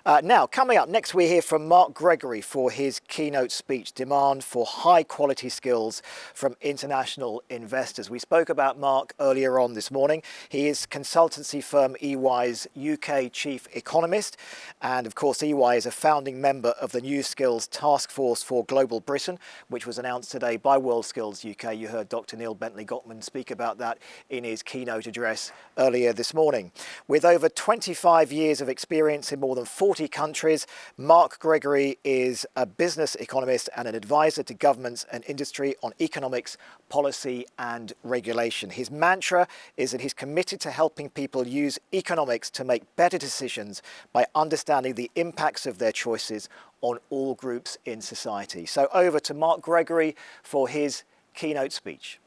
Now, coming up next, we hear from Mark Gregory for his keynote speech, Demand for High Quality Skills from International Investors. We spoke about Mark earlier on this morning. He is consultancy firm EY's UK chief economist. And of course, EY is a founding member of the New Skills Task Force for Global Britain, which was announced today by WorldSkills UK. You heard Dr. Neil Bentley-Gottman speak about that in his keynote address earlier this morning. With over 25 years of experience in more than 40 countries, Mark Gregory is a business economist and an advisor to governments and industry on economics, policy and regulation. His mantra is that he's committed to helping people use economics to make better decisions by understanding the impacts of their choices on all groups in society. So over to Mark Gregory for his keynote speech.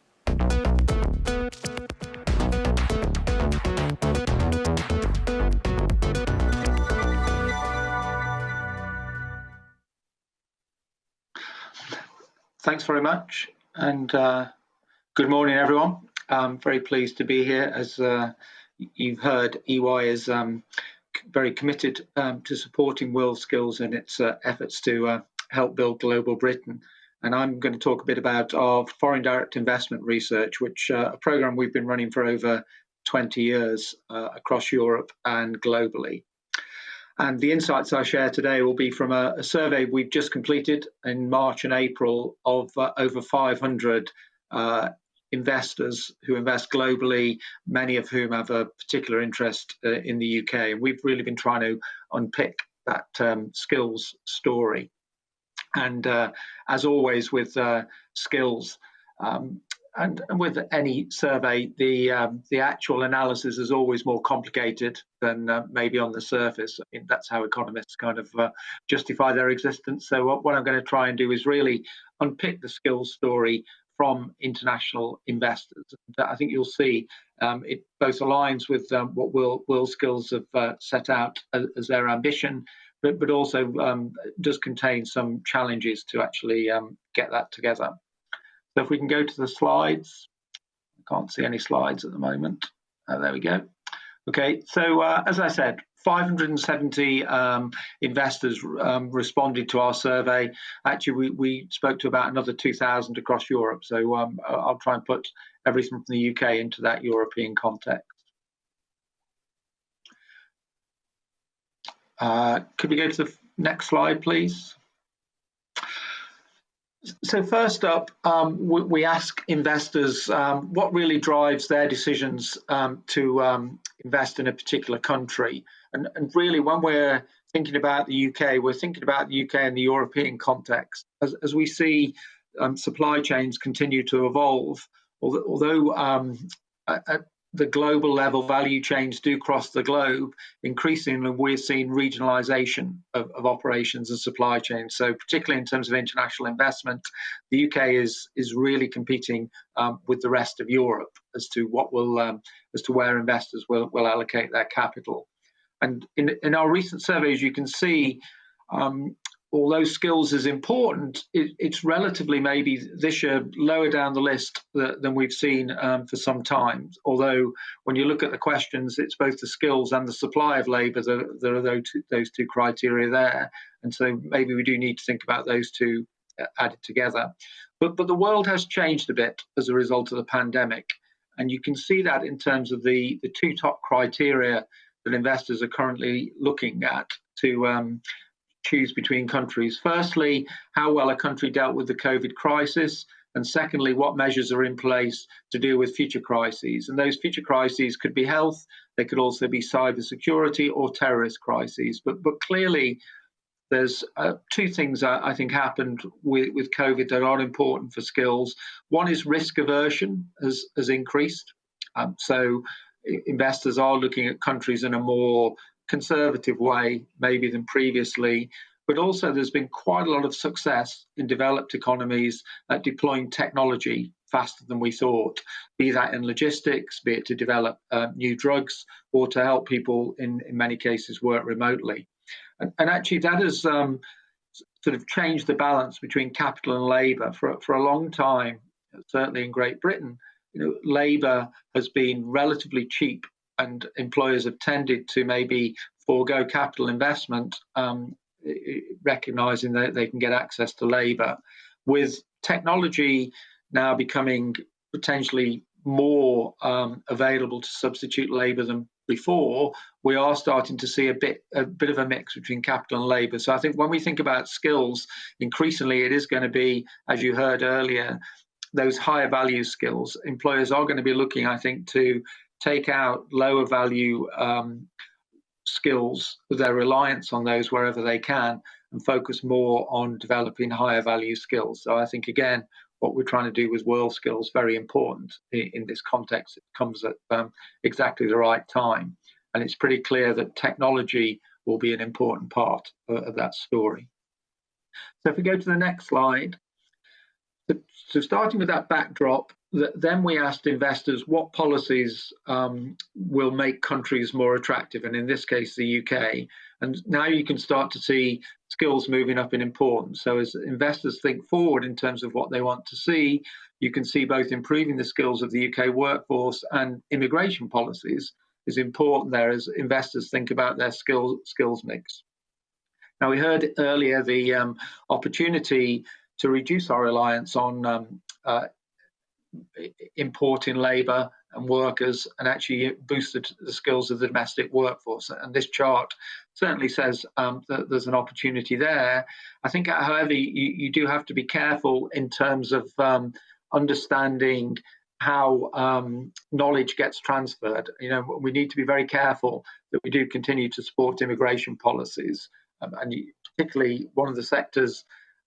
Thanks very much, and good morning, everyone. I'm very pleased to be here. As you've heard, EY is very committed to supporting WorldSkills in its efforts to help build Global Britain. And I'm going to talk a bit about our foreign direct investment research, which a program we've been running for over 20 years across Europe and globally. And the insights I share today will be from a survey we've just completed in March and April of over 500 investors who invest globally, many of whom have a particular interest in the UK. And we've really been trying to unpick that skills story. And as always with skills, and with any survey, the actual analysis is always more complicated than maybe on the surface. I mean, that's how economists kind of justify their existence. So what I'm going to try and do is really unpick the skills story from international investors. I think you'll see it both aligns with what WorldSkills have set out as their ambition, but also does contain some challenges to actually get that together. So if we can go to the slides, I can't see any slides at the moment. There we go. Okay, so as I said, 570 investors responded to our survey. Actually, we spoke to about another 2,000 across Europe. So I'll try and put everything from the UK into that European context. Could we go to the next slide, please? So first up, we ask investors what really drives their decisions to invest in a particular country. And really, when we're thinking about the UK, we're thinking about the UK in the European context. As we see supply chains continue to evolve, although at the global level value chains do cross the globe, increasingly we're seeing regionalisation of operations and supply chains. So particularly in terms of international investment, the UK is really competing with the rest of Europe as to what will as to where investors will allocate their capital. And in our recent surveys, you can see although skills is important, it's relatively maybe this year lower down the list than we've seen for some time. Although when you look at the questions, it's both the skills and the supply of labour. There are those two criteria there. And so maybe we do need to think about those two added together. But the world has changed a bit as a result of the pandemic. And you can see that in terms of the two top criteria that investors are currently looking at to choose between countries. Firstly, how well a country dealt with the COVID crisis, and secondly, what measures are in place to deal with future crises. And those future crises could be health, they could also be cybersecurity or terrorist crises. But clearly, there's two things I think happened with COVID that are important for skills. One is risk aversion has increased. So investors are looking at countries in a more conservative way maybe than previously, but also there's been quite a lot of success in developed economies at deploying technology faster than we thought, be that in logistics, be it to develop new drugs or to help people in many cases work remotely. And actually that has sort of changed the balance between capital and labour. For a long time, certainly in Great Britain, labour has been relatively cheap, and employers have tended to maybe forego capital investment, recognizing that they can get access to labour. With technology now becoming potentially more available to substitute labour than before, we are starting to see a bit of a mix between capital and labour. So I think when we think about skills, increasingly it is going to be, as you heard earlier, those higher value skills. Employers are going to be looking, I think, to take out lower value skills, their reliance on those wherever they can, and focus more on developing higher value skills. So I think, again, what we're trying to do with World Skills very important in this context. It comes at exactly the right time, and it's pretty clear that technology will be an important part of that story. So if we go to the next slide. So starting with that backdrop, then we asked investors what policies will make countries more attractive, and in this case, the UK. And now you can start to see skills moving up in importance. So as investors think forward in terms of what they want to see, you can see both improving the skills of the UK workforce and immigration policies is important there as investors think about their skills mix. Now, we heard earlier the opportunity to reduce our reliance on importing labour and workers and actually boost the skills of the domestic workforce. And this chart certainly says that there's an opportunity there. I think, however, you do have to be careful in terms of understanding how knowledge gets transferred. You know, we need to be very careful that we do continue to support immigration policies. And particularly one of the sectors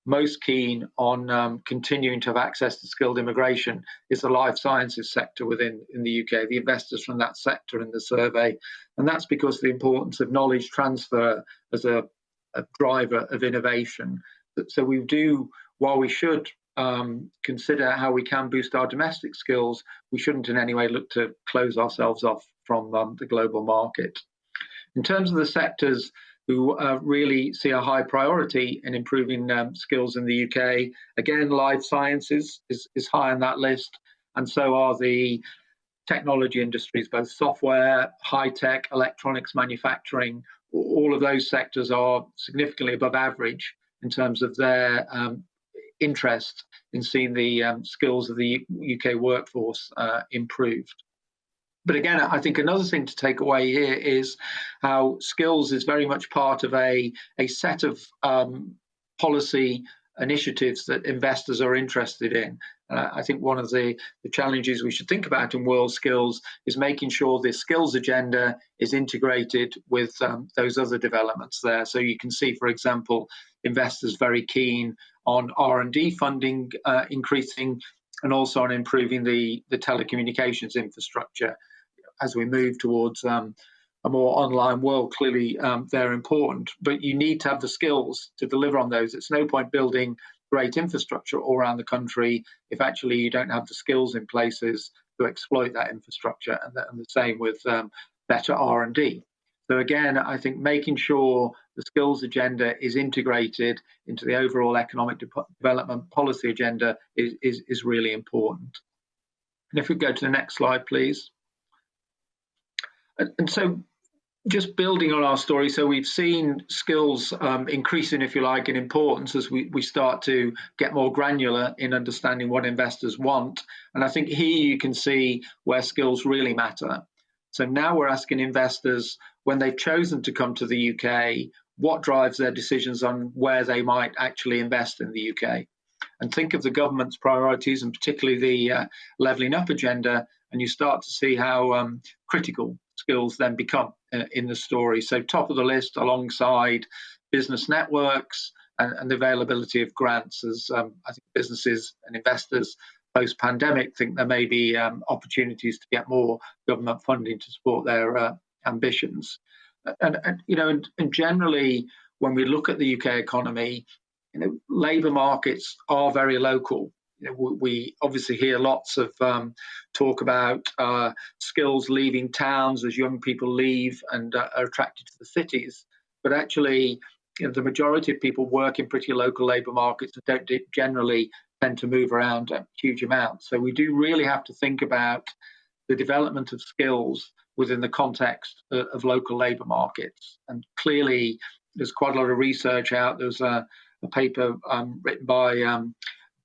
most keen on continuing to have access to skilled immigration is the life sciences sector in the UK, the investors from that sector in the survey. And that's because of the importance of knowledge transfer as a driver of innovation. So we do, while we should consider how we can boost our domestic skills, we shouldn't in any way look to close ourselves off from the global market. In terms of the sectors who really see a high priority in improving skills in the UK. Again, life sciences is high on that list, and so are the technology industries, both software, high-tech, electronics manufacturing. All of those sectors are significantly above average in terms of their interest in seeing the skills of the UK workforce improved. But again, I think another thing to take away here is how skills is very much part of a set of policy initiatives that investors are interested in. I think one of the challenges we should think about in World Skills is making sure the skills agenda is integrated with those other developments there. So you can see, for example, investors very keen on R&D funding increasing, and also on improving the telecommunications infrastructure. As we move towards a more online world, clearly they're important, but you need to have the skills to deliver on those. It's no point building great infrastructure all around the country if actually you don't have the skills in places to exploit that infrastructure, and the same with better R&D. So again, I think making sure the skills agenda is integrated into the overall economic development policy agenda is really important. And if we go to the next slide, please. And so just building on our story, so we've seen skills increasing, if you like, in importance as we start to get more granular in understanding what investors want. And I think here you can see where skills really matter. So now we're asking investors, when they've chosen to come to the UK, what drives their decisions on where they might actually invest in the UK? And think of the government's priorities, and particularly the levelling up agenda, and you start to see how critical skills then become in the story. So top of the list alongside business networks and the availability of grants, as I think businesses and investors post-pandemic think there may be opportunities to get more government funding to support their ambitions. And generally, when we look at the UK economy, labour markets are very local. We obviously hear lots of talk about skills leaving towns as young people leave and are attracted to the cities. But actually, the majority of people work in pretty local labour markets and don't generally tend to move around huge amounts. So we do really have to think about the development of skills within the context of local labour markets. And clearly, there's quite a lot of research out. There's a paper written by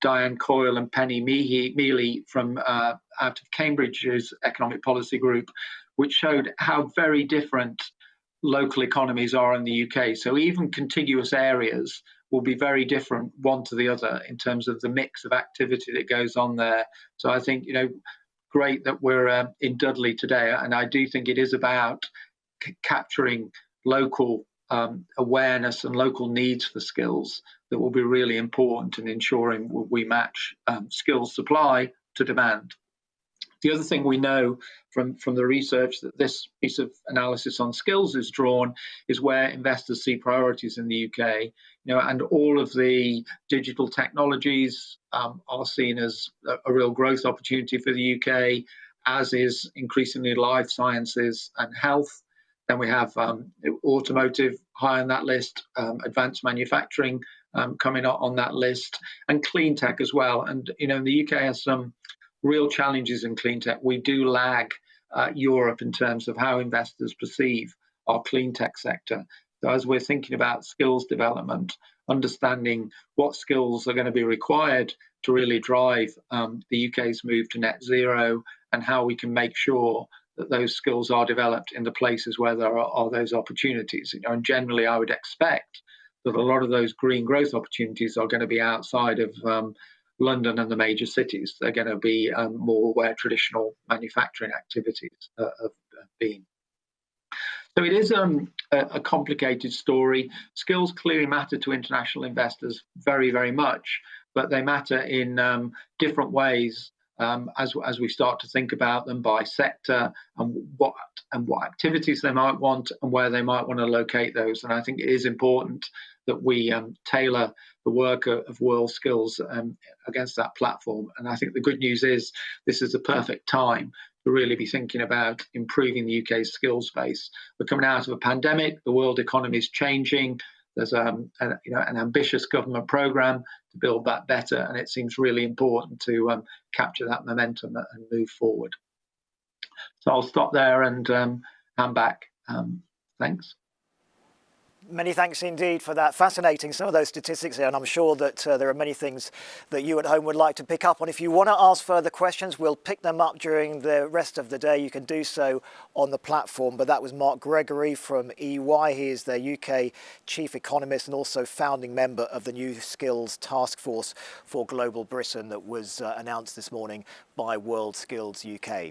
Diane Coyle and Penny Mealy from out of Cambridge's Economic Policy Group, which showed how very different local economies are in the UK. So even contiguous areas will be very different one to the other in terms of the mix of activity that goes on there. So I think, great that we're in Dudley today, and I do think it is about capturing local awareness and local needs for skills that will be really important in ensuring we match skills supply to demand. The other thing we know from the research that this piece of analysis on skills is drawn is where investors see priorities in the UK, and all of the digital technologies are seen as a real growth opportunity for the UK, as is increasingly life sciences and health. Then we have automotive high on that list, advanced manufacturing coming up on that list, and clean tech as well. And the UK has some real challenges in clean tech. We do lag Europe in terms of how investors perceive our clean tech sector. So as we're thinking about skills development, understanding what skills are going to be required to really drive the UK's move to net zero, and how we can make sure that those skills are developed in the places where there are those opportunities. And generally, I would expect that a lot of those green growth opportunities are going to be outside of London and the major cities. They're going to be more where traditional manufacturing activities have been. So it is a complicated story. Skills clearly matter to international investors very, very much, but they matter in different ways as we start to think about them by sector and what activities they might want and where they might want to locate those. And I think it is important that we tailor the work of World Skills against that platform. And I think the good news is this is the perfect time to really be thinking about improving the UK's skills space. We're coming out of a pandemic, the world economy is changing. There's an ambitious government programme to build that better, and it seems really important to capture that momentum and move forward. So I'll stop there and hand back. Thanks. Many thanks indeed for that. Fascinating, some of those statistics there, and I'm sure that there are many things that you at home would like to pick up on. If you want to ask further questions, we'll pick them up during the rest of the day. You can do so on the platform. But that was Mark Gregory from EY. He is their UK Chief Economist and also founding member of the New Skills Task Force for Global Britain that was announced this morning by World Skills UK.